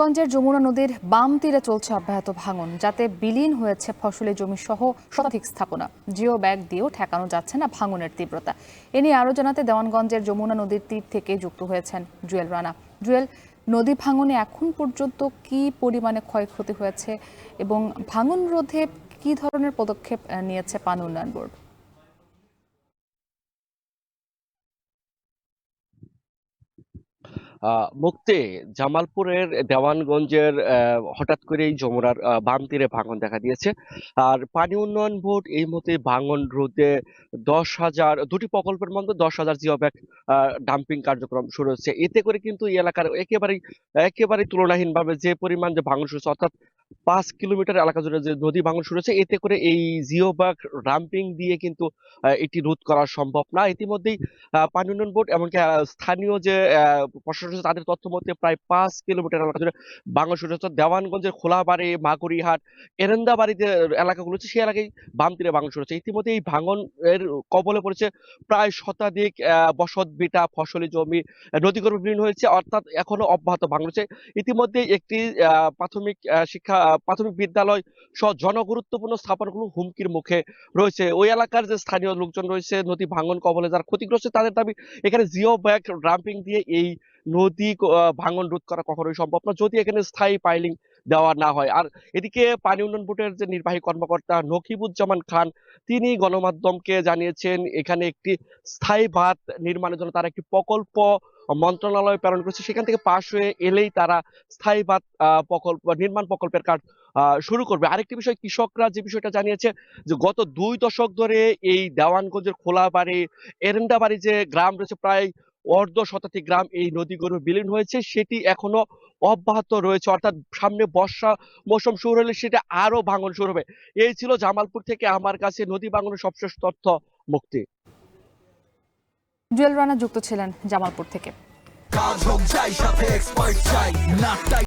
গঞ্জের যমুনা নদীর বাম তীরে চলছে অব্যাহত ভাঙন, যাতে বিলীন হয়েছে ফসলি জমি সহ শতাধিক স্থাপনা। জিও ব্যাগ দিয়েও ঠেকানো যাচ্ছে না ভাঙনের তীব্রতা। এ নিয়ে আরও জানাতে দেওয়ানগঞ্জের যমুনা নদীর তীর থেকে যুক্ত হয়েছেন জুয়েল রানা। জুয়েল, নদী ভাঙনে এখন পর্যন্ত কি পরিমাণে ক্ষয়ক্ষতি হয়েছে এবং ভাঙন রোধে কি ধরনের পদক্ষেপ নিয়েছে পানি উন্নয়ন বোর্ড? মুক্তি জামালপুরের দেওয়ানগঞ্জের হঠাৎ করেই যমুনার বাম তীরে ভাঙন দেখা দিয়েছে। আর পানি উন্নয়ন বোর্ড এই মুহূর্তে ভাঙন রোধে 10,000 দুটি প্রকল্পের মধ্যে 10,000 জিও ব্যাগ ডাম্পিং কার্যক্রম শুরু হচ্ছে। এতে করে কিন্তু এই এলাকার একেবারেই একেবারেই তুলনাহীনভাবে যে পরিমাণ যে ভাঙন শুরু হচ্ছে, অর্থাৎ 5 কিলোমিটার এলাকা জুড়ে যে নদী ভাঙন শুরু হচ্ছে, এতে করে এই জিও ব্যাগ ডাম্পিং দিয়ে কিন্তু এটি রোধ করা সম্ভব না। ইতিমধ্যেই পানি উন্নয়ন বোর্ড এমনকি স্থানীয় যে প্রশাসন আছে, তাদের তথ্য মতে প্রায় 5 কিলোমিটার এলাকা জুড়ে ভাঙন শুরু হচ্ছে। দেওয়ানগঞ্জের খোলাবাড়ি, মাগুরিহাট, এরেন্দাবাড়ি যে এলাকাগুলো আছে, সেই এলাকায় বাম তীরে ভাঙন শুরু হচ্ছে। ইতিমধ্যে এই ভাঙন এর কবলে পড়েছে প্রায় শতাধিক বসত ভিটা, ফসলি জমি নদীগর্ভে বিলীন হয়েছে, অর্থাৎ এখনো অব্যাহত ভাঙন হচ্ছে। ইতিমধ্যে একটি প্রাথমিক বিদ্যালয় সহ জনগুরুত্বপূর্ণ স্থাপনাগুলো হুমকির মুখে রয়েছে। ওই এলাকার যে স্থানীয় লোকজন রয়েছে, নদী ভাঙন কবলে যারা ক্ষতিগ্রস্ত, তাদের দাবি এখানে জিও ব্যাগ ডাম্পিং দিয়ে এই ভাঙন রোধ করা কখনোই সম্ভব না, যদি এখানে স্থায়ী পাইলিং দেওয়া না হয়। আর এদিকে পানি উন্নয়ন বোর্ডের যে নির্বাহী কর্মকর্তা নকিবুজ্জামান খান, তিনি গণমাধ্যমকে জানিয়েছেন এখানে একটি স্থায়ী বাঁধ নির্মাণের জন্য তারা একটি প্রকল্প মন্ত্রণালয়ে প্রেরণ করেছে। সেখান থেকে পাশ হয়ে এলেই তারা স্থায়ী বাঁধ নির্মাণ প্রকল্পের কাজ শুরু করবে। আরেকটি বিষয়, কৃষকরা যে বিষয়টা জানিয়েছে যে গত 2 দশক ধরে এই দেওয়ানগঞ্জের খোলাবাড়ি, এরেন্দাবাড়ি যে গ্রাম রয়েছে, প্রায় অর্ধ শতাধিক গ্রাম এই নদীগর্ভে বিলীন হয়েছে, সেটি এখনো অব্যাহত রয়েছে। অর্থাৎ সামনে বর্ষা মৌসুম শুরু হলে সেটা আরো ভাঙন শুরু হবে। এই ছিল জামালপুর থেকে আমার কাছে নদী ভাঙনের সবশেষ তথ্য। মুক্তি। জুয়েল রানা যুক্ত ছিলেন জামালপুর থেকে। কাজ হোক যাই, সাথে এক্সপার্ট চাই না।